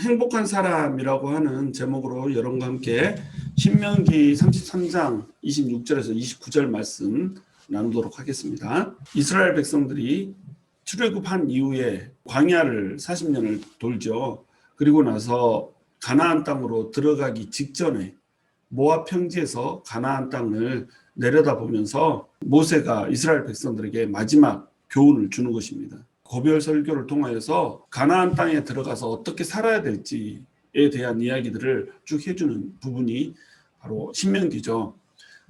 행복한 사람이라고 하는 제목으로 여러분과 함께 신명기 33장 26절에서 29절 말씀 나누도록 하겠습니다. 이스라엘 백성들이 출애굽한 이후에 광야를 40년을 돌죠. 그리고 나서 가나안 땅으로 들어가기 직전에 모압 평지에서 가나안 땅을 내려다보면서 모세가 이스라엘 백성들에게 마지막 교훈을 주는 것입니다. 고별 설교를 통하여서 가나안 땅에 들어가서 어떻게 살아야 될지에 대한 이야기들을 쭉 해주는 부분이 바로 신명기죠.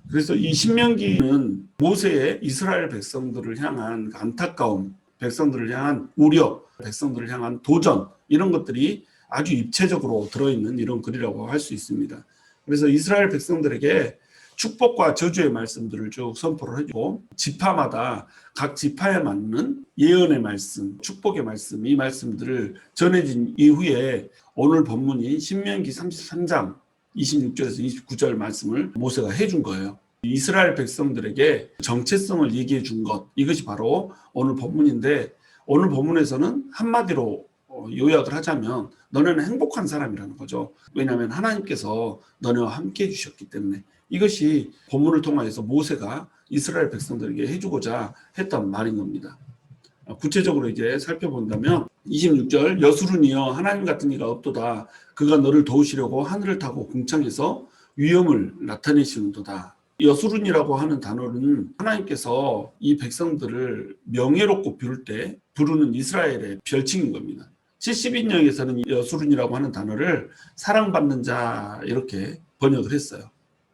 그래서 이 신명기는 모세의 이스라엘 백성들을 향한 안타까움, 백성들을 향한 우려, 백성들을 향한 도전, 이런 것들이 아주 입체적으로 들어있는 이런 글이라고 할 수 있습니다. 그래서 이스라엘 백성들에게 축복과 저주의 말씀들을 쭉 선포를 해주고, 지파마다 각 지파에 맞는 예언의 말씀, 축복의 말씀, 이 말씀들을 전해진 이후에 오늘 본문인 신명기 33장 26절에서 29절 말씀을 모세가 해준 거예요. 이스라엘 백성들에게 정체성을 얘기해 준 것, 이것이 바로 오늘 본문인데, 오늘 본문에서는 한마디로 요약을 하자면 너네는 행복한 사람이라는 거죠. 왜냐하면 하나님께서 너네와 함께 해주셨기 때문에. 이것이 본문을 통해서 모세가 이스라엘 백성들에게 해주고자 했던 말인 겁니다. 구체적으로 이제 살펴본다면 26절, 여수run이여 하나님 같은 이가 없도다. 그가 너를 도우시려고 하늘을 타고 궁창에서 위엄을 나타내시는도다. 여수run이라고 하는 단어는 하나님께서 이 백성들을 명예롭고 부를 때 부르는 이스라엘의 별칭인 겁니다. 70인역에서는 여수run이라고 하는 단어를 사랑받는 자 이렇게 번역을 했어요.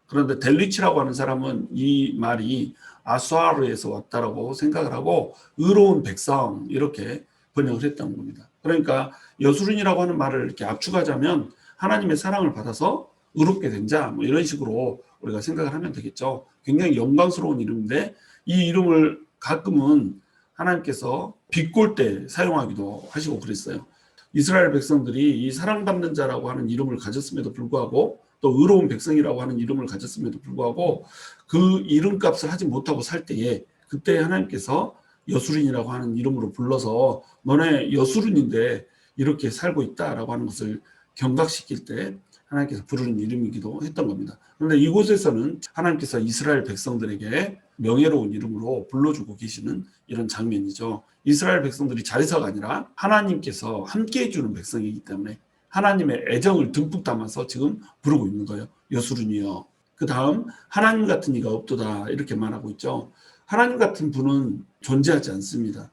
그런데 델리치라고 하는 사람은 이 말이 아수아르에서 왔다라고 생각을 하고 의로운 백성 이렇게 번역을 했던 겁니다. 그러니까 여수run이라고 하는 말을 이렇게 압축하자면 하나님의 사랑을 받아서 의롭게 된 자, 뭐 이런 식으로 우리가 생각을 하면 되겠죠. 굉장히 영광스러운 이름인데 이 이름을 가끔은 하나님께서 비꼴 때 사용하기도 하시고 그랬어요. 이스라엘 백성들이 이 사랑받는 자라고 하는 이름을 가졌음에도 불구하고 또 의로운 백성이라고 하는 이름을 가졌음에도 불구하고 그 이름값을 하지 못하고 살 때에 그때 하나님께서 여수run이라고 하는 이름으로 불러서 너네 여수run인데 이렇게 살고 있다라고 하는 것을 경각시킬 때 하나님께서 부르는 이름이기도 했던 겁니다. 그런데 이곳에서는 하나님께서 이스라엘 백성들에게 명예로운 이름으로 불러주고 계시는 이런 장면이죠. 이스라엘 백성들이 자리사가 아니라 하나님께서 함께 해주는 백성이기 때문에 하나님의 애정을 듬뿍 담아서 지금 부르고 있는 거예요. 여수run이여. 그 다음 하나님 같은 이가 없도다 이렇게 말하고 있죠. 하나님 같은 분은 존재하지 않습니다.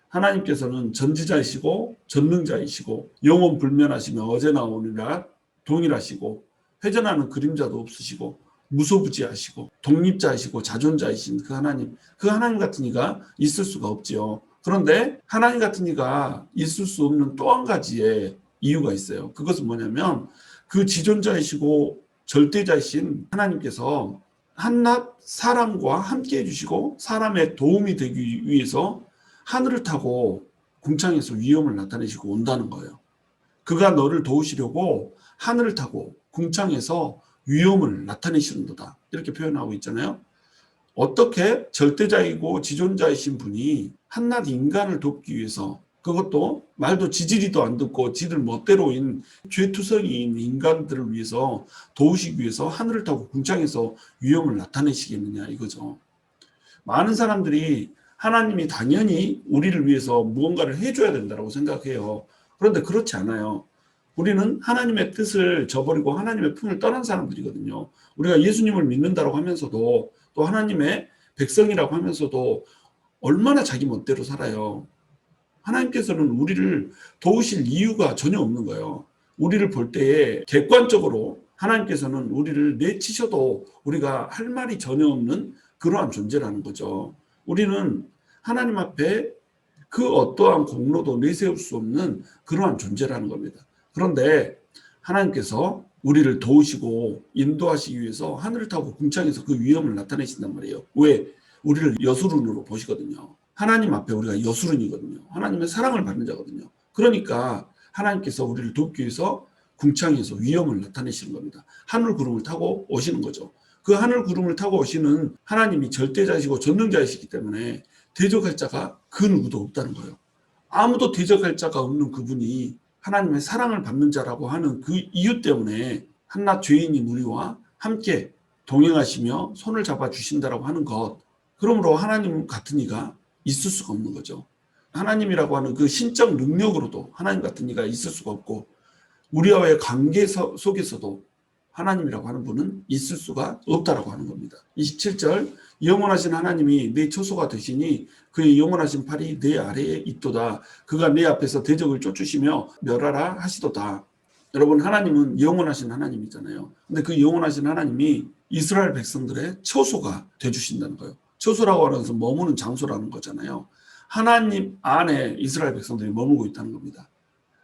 하나님께서는 전지자이시고 전능자이시고 영원 불면하시며 어제나 오늘이나 동일하시고 회전하는 그림자도 없으시고 무소부지하시고 독립자이시고 자존자이신 그 하나님 같은 이가 있을 수가 없지요. 그런데 하나님 같은 이가 있을 수 없는 또 한 가지의 이유가 있어요. 그것은 뭐냐면 그 지존자이시고 절대자이신 하나님께서 한낱 사람과 함께 해주시고 사람의 도움이 되기 위해서 하늘을 타고 궁창에서 위엄을 나타내시고 온다는 거예요. 그가 너를 도우시려고 하늘을 타고 궁창에서 위엄을 나타내시는도다 이렇게 표현하고 있잖아요. 어떻게 절대자이고 지존자이신 분이 한낱 인간을 돕기 위해서, 그것도 말도 지지리도 안 듣고 지들 멋대로인 죄투성이인 인간들을 위해서 도우시기 위해서 하늘을 타고 궁창에서 위엄을 나타내시겠느냐 이거죠. 많은 사람들이 하나님이 당연히 우리를 위해서 무언가를 해줘야 된다고 생각해요. 그런데 그렇지 않아요. 우리는 하나님의 뜻을 저버리고 하나님의 품을 떠난 사람들이거든요. 우리가 예수님을 믿는다고 하면서도 또 하나님의 백성이라고 하면서도 얼마나 자기 멋대로 살아요. 하나님께서는 우리를 도우실 이유가 전혀 없는 거예요. 우리를 볼 때에 객관적으로 하나님께서는 우리를 내치셔도 우리가 할 말이 전혀 없는 그러한 존재라는 거죠. 우리는 하나님 앞에 그 어떠한 공로도 내세울 수 없는 그러한 존재라는 겁니다. 그런데 하나님께서 우리를 도우시고 인도하시기 위해서 하늘을 타고 궁창에서 그 위엄을 나타내신단 말이에요. 왜? 우리를 여수run으로 보시거든요. 하나님 앞에 우리가 여수run이거든요. 하나님의 사랑을 받는 자거든요. 그러니까 하나님께서 우리를 돕기 위해서 궁창에서 위엄을 나타내시는 겁니다. 하늘 구름을 타고 오시는 거죠. 그 하늘 구름을 타고 오시는 하나님이 절대자이시고 전능자이시기 때문에 대적할 자가 그 누구도 없다는 거예요. 아무도 대적할 자가 없는 그분이 하나님의 사랑을 받는 자라고 하는 그 이유 때문에 한낱 죄인인 우리와 함께 동행하시며 손을 잡아 주신다라고 하는 것. 그러므로 하나님 같은 이가 있을 수가 없는 거죠. 하나님이라고 하는 그 신적 능력으로도 하나님 같은 이가 있을 수가 없고, 우리와의 관계 속에서도 하나님이라고 하는 분은 있을 수가 없다라고 하는 겁니다. 27절, 영원하신 하나님이 내 처소가 되시니 그의 영원하신 팔이 내 아래에 있도다. 그가 내 앞에서 대적을 쫓으시며 멸하라 하시도다. 여러분, 하나님은 영원하신 하나님이잖아요. 근데 그 영원하신 하나님이 이스라엘 백성들의 처소가 되주신다는 거예요. 처소라고 하는 것은 머무는 장소라는 거잖아요. 하나님 안에 이스라엘 백성들이 머물고 있다는 겁니다.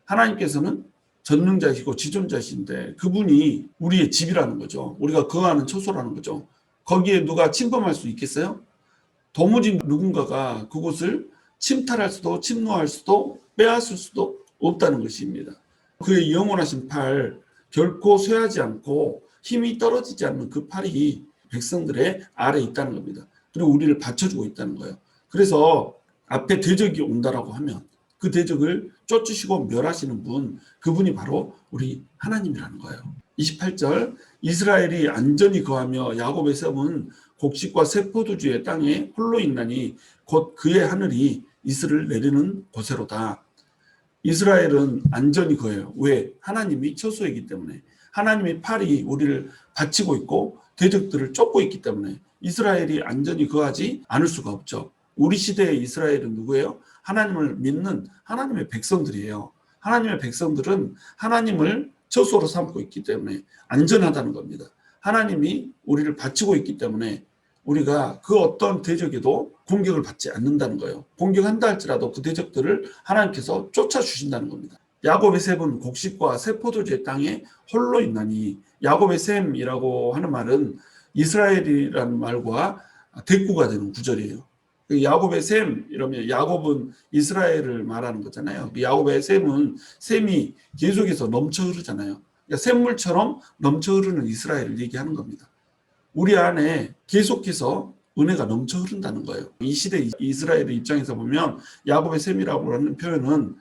하나님께서는 전능자이시고 지존자이신데 그분이 우리의 집이라는 거죠. 우리가 거하는 처소라는 거죠. 거기에 누가 침범할 수 있겠어요? 도무지 누군가가 그곳을 침탈할 수도 침노할 수도 빼앗을 수도 없다는 것입니다. 그의 영원하신 팔, 결코 쇠하지 않고 힘이 떨어지지 않는 그 팔이 백성들의 아래에 있다는 겁니다. 그리고 우리를 받쳐주고 있다는 거예요. 그래서 앞에 대적이 온다라고 하면 그 대적을 쫓으시고 멸하시는 분, 그분이 바로 우리 하나님이라는 거예요. 28절, 이스라엘이 안전히 거하며 야곱의 섬은 곡식과 새 포도주의 땅에 홀로 있나니 곧 그의 하늘이 이슬을 내리는 곳에로다. 이스라엘은 안전히 거해요. 왜? 하나님이 처소이기 때문에. 하나님의 팔이 우리를 받치고 있고 대적들을 쫓고 있기 때문에 이스라엘이 안전히 거하지 않을 수가 없죠. 우리 시대의 이스라엘은 누구예요? 하나님을 믿는 하나님의 백성들이에요. 하나님의 백성들은 하나님을 처소로 삼고 있기 때문에 안전하다는 겁니다. 하나님이 우리를 받치고 있기 때문에 우리가 그 어떤 대적에도 공격을 받지 않는다는 거예요. 공격한다 할지라도 그 대적들을 하나님께서 쫓아주신다는 겁니다. 야곱의 셈은 곡식과 새 포도주의 땅에 홀로 있나니, 야곱의 셈이라고 하는 말은 이스라엘이라는 말과 대꾸가 되는 구절이에요. 야곱의 셈 이러면 야곱은 이스라엘을 말하는 거잖아요. 야곱의 셈이 계속해서 넘쳐 흐르잖아요. 그러니까 샘물처럼 넘쳐 흐르는 이스라엘을 얘기하는 겁니다. 우리 안에 계속해서 은혜가 넘쳐 흐른다는 거예요. 이 시대 이스라엘의 입장에서 보면 야곱의 셈이라고 하는 표현은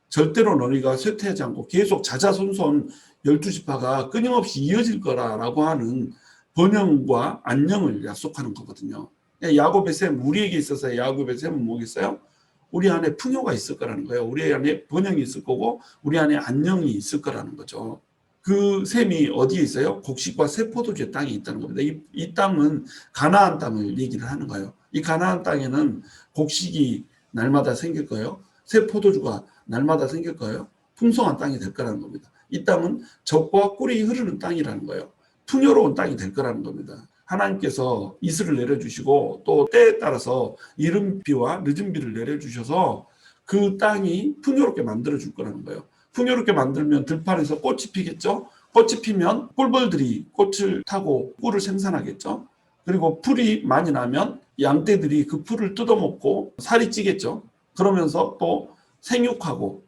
절대로 너희가 쇠퇴하지 않고 계속 자자손손 12지파가 끊임없이 이어질 거라고 하는 번영과 안녕을 약속하는 거거든요. 야곱의 셈, 우리에게 있어서 야곱의 셈은 뭐겠어요? 우리 안에 풍요가 있을 거라는 거예요. 우리 안에 번영이 있을 거고 우리 안에 안녕이 있을 거라는 거죠. 그 셈이 어디에 있어요? 곡식과 새 포도주의 땅에 있다는 겁니다. 이 땅은 가나안 땅을 얘기를 하는 거예요. 이 가나안 땅에는 곡식이 날마다 생길 거예요. 새 포도주가 날마다 생길 거예요. 풍성한 땅이 될 거라는 겁니다. 이 땅은 젖과 꿀이 흐르는 땅이라는 거예요. 풍요로운 땅이 될 거라는 겁니다. 하나님께서 이슬을 내려주시고 또 때에 따라서 이른 비와 늦은 비를 내려주셔서 그 땅이 풍요롭게 만들어줄 거라는 거예요. 풍요롭게 만들면 들판에서 꽃이 피겠죠. 꽃이 피면 꿀벌들이 꽃을 타고 꿀을 생산하겠죠. 그리고 풀이 많이 나면 양떼들이 그 풀을 뜯어먹고 살이 찌겠죠. 그러면서 또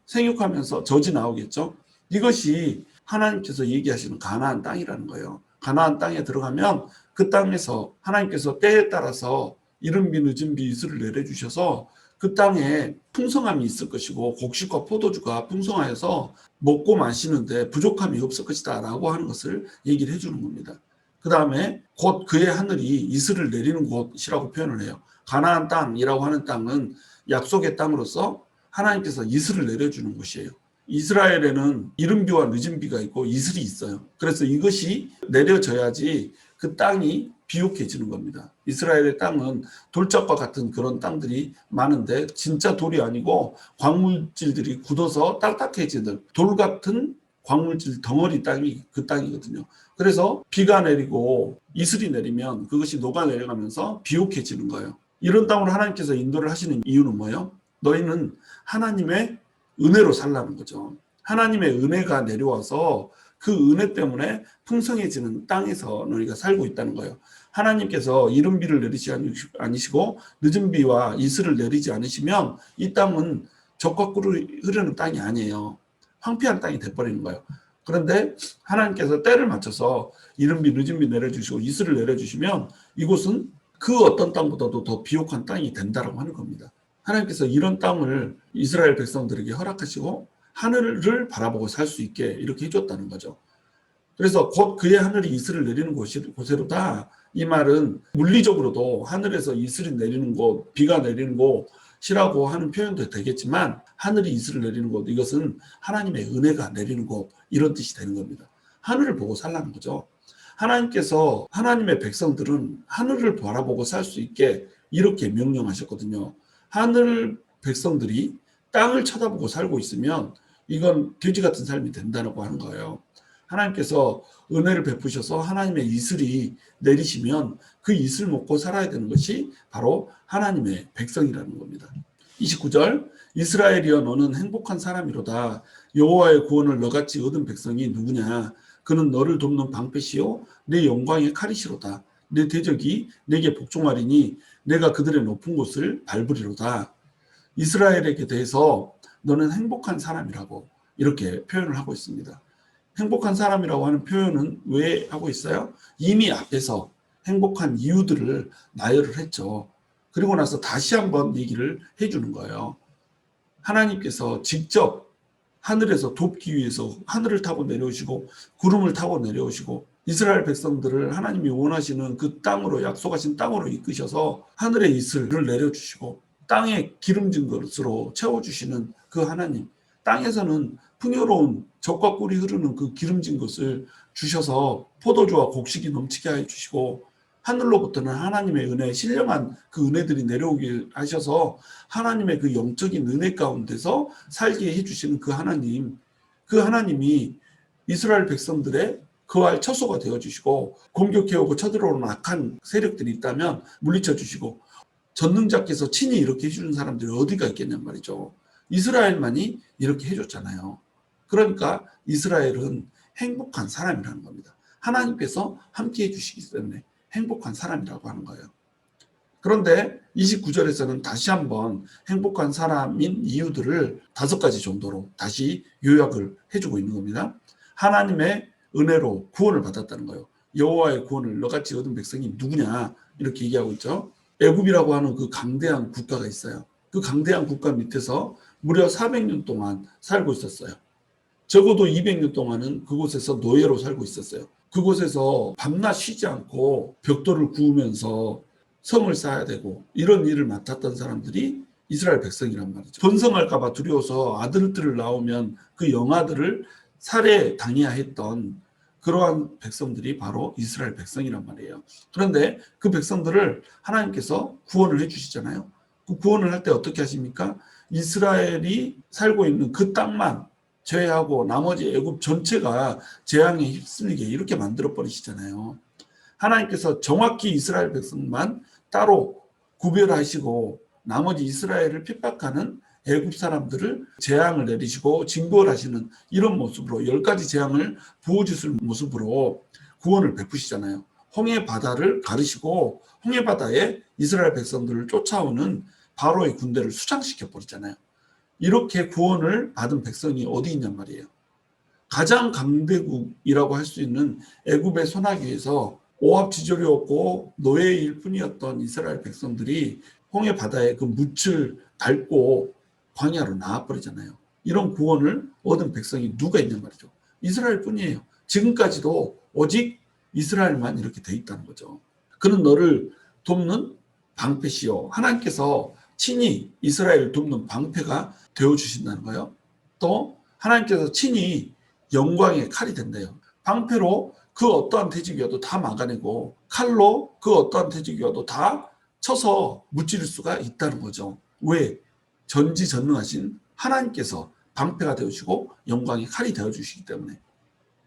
생육하면서 젖이 나오겠죠. 이것이 하나님께서 얘기하시는 가나안 땅이라는 거예요. 가나안 땅에 들어가면 그 땅에서 하나님께서 때에 따라서 이른 비 늦은 비 이슬을 내려주셔서 그 땅에 풍성함이 있을 것이고 곡식과 포도주가 풍성하여서 먹고 마시는데 부족함이 없을 것이다 라고 하는 것을 얘기를 해주는 겁니다. 그 다음에 곧 그의 하늘이 이슬을 내리는 곳이라고 표현을 해요. 가나안 땅이라고 하는 땅은 약속의 땅으로서 하나님께서 이슬을 내려주는 곳이에요. 이스라엘에는 이른 비와 늦은 비가 있고 이슬이 있어요. 그래서 이것이 내려져야지 그 땅이 비옥해지는 겁니다. 이스라엘의 땅은 돌짝과 같은 그런 땅들이 많은데 진짜 돌이 아니고 광물질들이 굳어서 딱딱해지는 돌 같은 광물질 덩어리 땅이 그 땅이거든요. 그래서 비가 내리고 이슬이 내리면 그것이 녹아내려가면서 비옥해지는 거예요. 이런 땅으로 하나님께서 인도를 하시는 이유는 뭐예요? 너희는 하나님의 은혜로 살라는 거죠. 하나님의 은혜가 내려와서 그 은혜 때문에 풍성해지는 땅에서 너희가 살고 있다는 거예요. 하나님께서 이른 비를 내리지 않으시고 늦은 비와 이슬을 내리지 않으시면 이 땅은 젖과 꿀이 흐르는 땅이 아니에요. 황폐한 땅이 돼버리는 거예요. 그런데 하나님께서 때를 맞춰서 이른 비 늦은 비 내려주시고 이슬을 내려주시면 이곳은 그 어떤 땅보다도 더 비옥한 땅이 된다라고 하는 겁니다. 하나님께서 이런 땅을 이스라엘 백성들에게 허락하시고 하늘을 바라보고 살 수 있게 이렇게 해줬다는 거죠. 그래서 곧 그의 하늘이 이슬을 내리는 곳으로다. 이 말은 물리적으로도 하늘에서 이슬이 내리는 곳, 비가 내리는 곳이라고 하는 표현도 되겠지만 하늘이 이슬을 내리는 곳, 이것은 하나님의 은혜가 내리는 곳, 이런 뜻이 되는 겁니다. 하늘을 보고 살라는 거죠. 하나님께서 하나님의 백성들은 하늘을 바라보고 살 수 있게 이렇게 명령하셨거든요. 하늘 백성들이 땅을 쳐다보고 살고 있으면 이건 돼지 같은 삶이 된다고 하는 거예요. 하나님께서 은혜를 베푸셔서 하나님의 이슬이 내리시면 그 이슬 먹고 살아야 되는 것이 바로 하나님의 백성이라는 겁니다. 29절 이스라엘이여 너는 행복한 사람이로다. 여호와의 구원을 너같이 얻은 백성이 누구냐. 그는 너를 돕는 방패시요 내 영광의 칼이시로다. 내 대적이 내게 복종하리니 내가 그들의 높은 곳을 밟으리로다. 이스라엘에게 대해서 너는 행복한 사람이라고 이렇게 표현을 하고 있습니다. 행복한 사람이라고 하는 표현은 왜 하고 있어요? 이미 앞에서 행복한 이유들을 나열을 했죠. 그리고 나서 다시 한번 얘기를 해주는 거예요. 하나님께서 직접 하늘에서 돕기 위해서 하늘을 타고 내려오시고 구름을 타고 내려오시고 이스라엘 백성들을 하나님이 원하시는 그 땅으로 약속하신 땅으로 이끄셔서 하늘의 이슬을 내려주시고 땅에 기름진 것으로 채워주시는 그 하나님, 땅에서는 풍요로운 젖과 꿀이 흐르는 그 기름진 것을 주셔서 포도주와 곡식이 넘치게 해주시고 하늘로부터는 하나님의 은혜, 신령한 그 은혜들이 내려오게 하셔서 하나님의 그 영적인 은혜 가운데서 살게 해주시는 그 하나님이 이스라엘 백성들의 거할 처소가 되어주시고 공격해오고 쳐들어오는 악한 세력들이 있다면 물리쳐주시고 전능자께서 친히 이렇게 해주는 사람들이 어디가 있겠냔 말이죠. 이스라엘만이 이렇게 해줬잖아요. 그러니까 이스라엘은 행복한 사람이라는 겁니다. 하나님께서 함께 해주시기 때문에 행복한 사람이라고 하는 거예요. 그런데 29절에서는 다시 한번 행복한 사람인 이유들을 5가지 정도로 다시 요약을 해주고 있는 겁니다. 하나님의 은혜로 구원을 받았다는 거예요. 여호와의 구원을 너같이 얻은 백성이 누구냐 이렇게 얘기하고 있죠. 애굽이라고 하는 그 강대한 국가가 있어요. 그 강대한 국가 밑에서 무려 400년 동안 살고 있었어요. 적어도 200년 동안은 그곳에서 노예로 살고 있었어요. 그곳에서 밤낮 쉬지 않고 벽돌을 구우면서 성을 쌓아야 되고 이런 일을 맡았던 사람들이 이스라엘 백성이란 말이죠. 번성할까 봐 두려워서 아들들을 낳으면 그 영아들을 살해당해야 했던 그러한 백성들이 바로 이스라엘 백성이란 말이에요. 그런데 그 백성들을 하나님께서 구원을 해주시잖아요. 그 구원을 할 때 어떻게 하십니까? 이스라엘이 살고 있는 그 땅만 제외하고 나머지 애굽 전체가 재앙에 휩쓸리게 이렇게 만들어 버리시잖아요. 하나님께서 정확히 이스라엘 백성만 따로 구별하시고 나머지 이스라엘을 핍박하는 애굽 사람들을 재앙을 내리시고 징벌 하시는 이런 모습으로 10가지 재앙을 부어주실 모습으로 구원을 베푸시잖아요. 홍해 바다를 가르시고 홍해 바다에 이스라엘 백성들을 쫓아오는 바로의 군대를 수장시켜 버리잖아요. 이렇게 구원을 받은 백성이 어디 있냔 말이에요. 가장 강대국이라고 할 수 있는 애굽의 소나기에서 오합지졸이 없고 노예일 뿐이었던 이스라엘 백성들이 홍해 바다에 그 묻을 밟고 광야로 나와버리잖아요. 이런 구원을 얻은 백성이 누가 있냔 말이죠. 이스라엘 뿐이에요. 지금까지도 오직 이스라엘만 이렇게 돼 있다는 거죠. 그는 너를 돕는 방패시요. 하나님께서 친히 이스라엘을 돕는 방패가 되어주신다는 거예요. 또 하나님께서 친히 영광의 칼이 된대요. 방패로 그 어떠한 대적이어도 다 막아내고 칼로 그 어떠한 대적이어도 다 쳐서 무찌를 수가 있다는 거죠. 왜? 전지전능하신 하나님께서 방패가 되어주시고 영광의 칼이 되어주시기 때문에.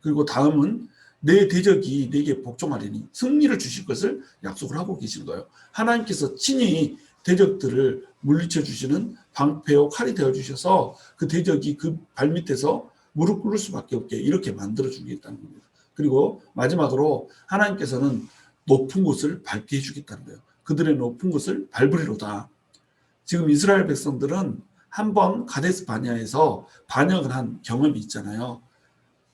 그리고 다음은 내 대적이 내게 복종하리니 승리를 주실 것을 약속을 하고 계시는 거예요. 하나님께서 친히 대적들을 물리쳐 주시는 방패요 칼이 되어주셔서 그 대적이 그 발밑에서 무릎 꿇을 수밖에 없게 이렇게 만들어 주겠다는 겁니다. 그리고 마지막으로 하나님께서는 높은 곳을 밟게 해주겠다는 거예요. 그들의 높은 곳을 밟으리로다. 지금 이스라엘 백성들은 한번 가데스 바네아에서 반역을 한 경험이 있잖아요.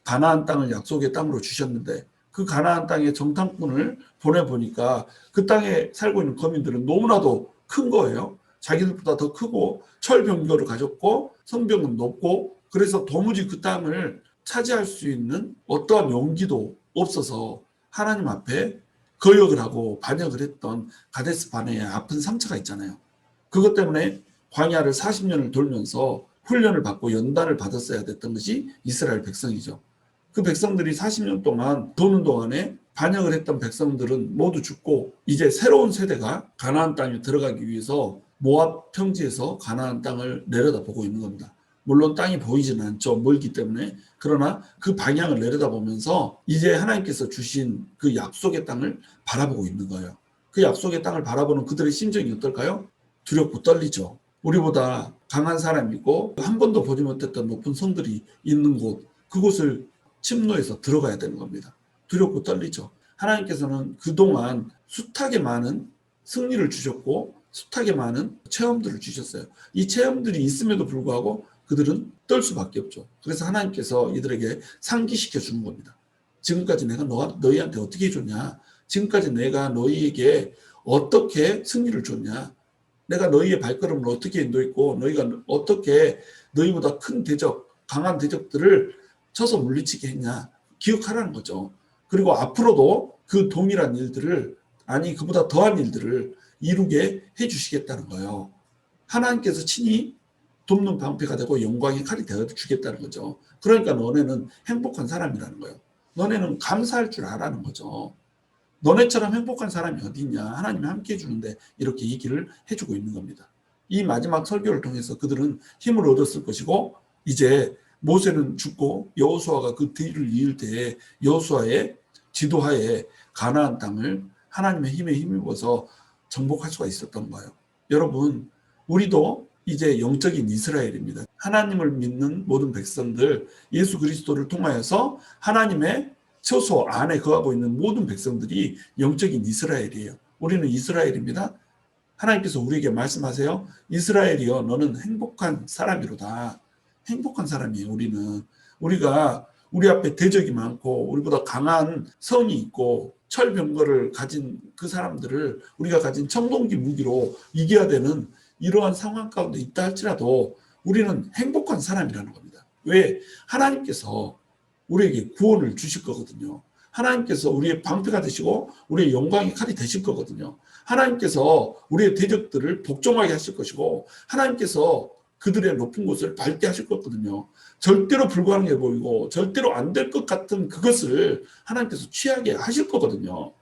가나안 땅을 약속의 땅으로 주셨는데 그 가나안 땅에 정탐꾼을 보내보니까 그 땅에 살고 있는 거민들은 너무나도 큰 거예요. 자기들보다 더 크고 철병거를 가졌고 성벽은 높고 그래서 도무지 그 땅을 차지할 수 있는 어떠한 용기도 없어서 하나님 앞에 거역을 하고 반역을 했던 가데스 바네의 아픈 상처가 있잖아요. 그것 때문에 광야를 40년을 돌면서 훈련을 받고 연단을 받았어야 됐던 것이 이스라엘 백성이죠. 그 백성들이 40년 동안 도는 동안에 반역을 했던 백성들은 모두 죽고 이제 새로운 세대가 가나안 땅에 들어가기 위해서 모압 평지에서 가나안 땅을 내려다보고 있는 겁니다. 물론 땅이 보이지는 않죠. 멀기 때문에. 그러나 그 방향을 내려다보면서 이제 하나님께서 주신 그 약속의 땅을 바라보고 있는 거예요. 그 약속의 땅을 바라보는 그들의 심정이 어떨까요? 두렵고 떨리죠. 우리보다 강한 사람이 있고 한 번도 보지 못했던 높은 성들이 있는 곳, 그곳을 침노해서 들어가야 되는 겁니다. 두렵고 떨리죠. 하나님께서는 그동안 숱하게 많은 승리를 주셨고 숱하게 많은 체험들을 주셨어요. 이 체험들이 있음에도 불구하고 그들은 떨 수밖에 없죠. 그래서 하나님께서 이들에게 상기시켜 주는 겁니다. 지금까지 내가 너희한테 어떻게 해줬냐? 지금까지 내가 너희에게 어떻게 승리를 줬냐? 내가 너희의 발걸음을 어떻게 인도했고 너희가 어떻게 너희보다 큰 대적, 강한 대적들을 쳐서 물리치게 했냐? 기억하라는 거죠. 그리고 앞으로도 그 동일한 일들을, 아니 그보다 더한 일들을 이루게 해주시겠다는 거예요. 하나님께서 친히 돕는 방패가 되고 영광의 칼이 되어주겠다는 거죠. 그러니까 너네는 행복한 사람이라는 거예요. 너네는 감사할 줄 알라는 거죠. 너네처럼 행복한 사람이 어디 있냐? 하나님이 함께 해주는데 이렇게 얘기를 해주고 있는 겁니다. 이 마지막 설교를 통해서 그들은 힘을 얻었을 것이고 이제 모세는 죽고 여호수아가 그 뒤를 이을 때에 여호수아의 지도하에 가나안 땅을 하나님의 힘에 힘입어서 정복할 수가 있었던 거예요. 여러분, 우리도 이제 영적인 이스라엘입니다. 하나님을 믿는 모든 백성들, 예수 그리스도를 통하여서 하나님의 처소 안에 거하고 있는 모든 백성들이 영적인 이스라엘이에요. 우리는 이스라엘입니다. 하나님께서 우리에게 말씀하세요. 이스라엘이여, 너는 행복한 사람이로다. 행복한 사람이에요. 우리가 우리 앞에 대적이 많고 우리보다 강한 성이 있고 철병거를 가진 그 사람들을 우리가 가진 청동기 무기로 이겨야 되는 이러한 상황 가운데 있다 할지라도 우리는 행복한 사람이라는 겁니다. 왜? 하나님께서 우리에게 구원을 주실 거거든요. 하나님께서 우리의 방패가 되시고 우리의 영광의 칼이 되실 거거든요. 하나님께서 우리의 대적들을 복종하게 하실 것이고 하나님께서 그들의 높은 곳을 밟게 하실 거거든요. 절대로 불가능해 보이고 절대로 안 될 것 같은 그것을 하나님께서 취하게 하실 거거든요.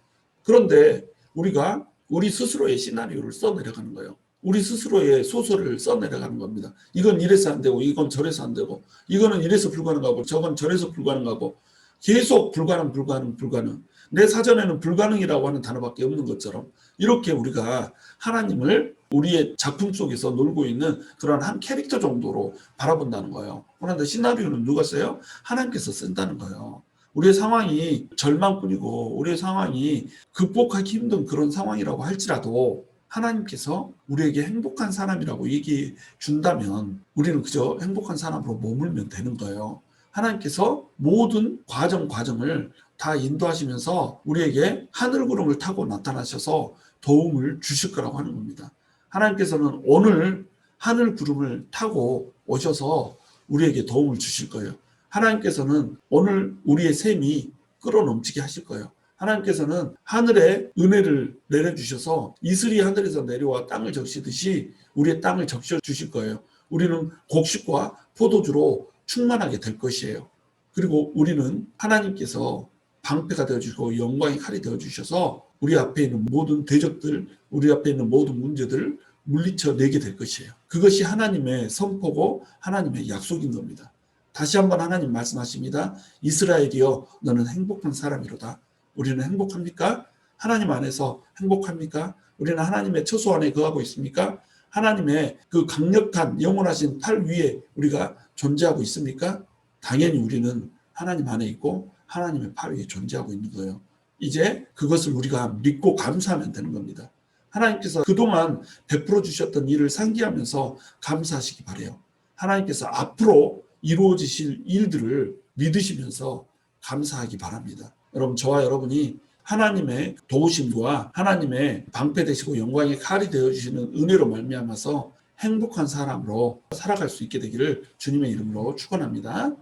그런데 우리가 우리 스스로의 시나리오를 써내려가는 거예요. 우리 스스로의 소설을 써내려가는 겁니다. 이건 이래서 안 되고 이건 저래서 안 되고 이거는 이래서 불가능하고 저건 저래서 불가능하고 계속 불가능. 내 사전에는 불가능이라고 하는 단어밖에 없는 것처럼 이렇게 우리가 하나님을 우리의 작품 속에서 놀고 있는 그런 한 캐릭터 정도로 바라본다는 거예요. 그런데 시나리오는 누가 써요? 하나님께서 쓴다는 거예요. 우리의 상황이 절망뿐이고 우리의 상황이 극복하기 힘든 그런 상황이라고 할지라도 하나님께서 우리에게 행복한 사람이라고 얘기해 준다면 우리는 그저 행복한 사람으로 머물면 되는 거예요. 하나님께서 모든 과정을 다 인도하시면서 우리에게 하늘 구름을 타고 나타나셔서 도움을 주실 거라고 하는 겁니다. 하나님께서는 오늘 하늘 구름을 타고 오셔서 우리에게 도움을 주실 거예요. 하나님께서는 오늘 우리의 셈이 끌어넘치게 하실 거예요. 하나님께서는 하늘에 은혜를 내려주셔서 이슬이 하늘에서 내려와 땅을 적시듯이 우리의 땅을 적셔 주실 거예요. 우리는 곡식과 포도주로 충만하게 될 것이에요. 그리고 우리는 하나님께서 방패가 되어주시고 영광의 칼이 되어주셔서 우리 앞에 있는 모든 대적들, 우리 앞에 있는 모든 문제들을 물리쳐 내게 될 것이에요. 그것이 하나님의 선포고 하나님의 약속인 겁니다. 다시 한번 하나님 말씀하십니다. 이스라엘이여, 너는 행복한 사람이로다. 우리는 행복합니까? 하나님 안에서 행복합니까? 우리는 하나님의 처소 안에 거하고 있습니까? 하나님의 그 강력한 영원하신 팔 위에 우리가 존재하고 있습니까? 당연히 우리는 하나님 안에 있고 하나님의 팔 위에 존재하고 있는 거예요. 이제 그것을 우리가 믿고 감사하면 되는 겁니다. 하나님께서 그동안 베풀어 주셨던 일을 상기하면서 감사하시기 바라요. 하나님께서 앞으로 이루어지실 일들을 믿으시면서 감사하기 바랍니다. 여러분, 저와 여러분이 하나님의 도우심과 하나님의 방패 되시고 영광의 칼이 되어주시는 은혜로 말미암아서 행복한 사람으로 살아갈 수 있게 되기를 주님의 이름으로 축원합니다.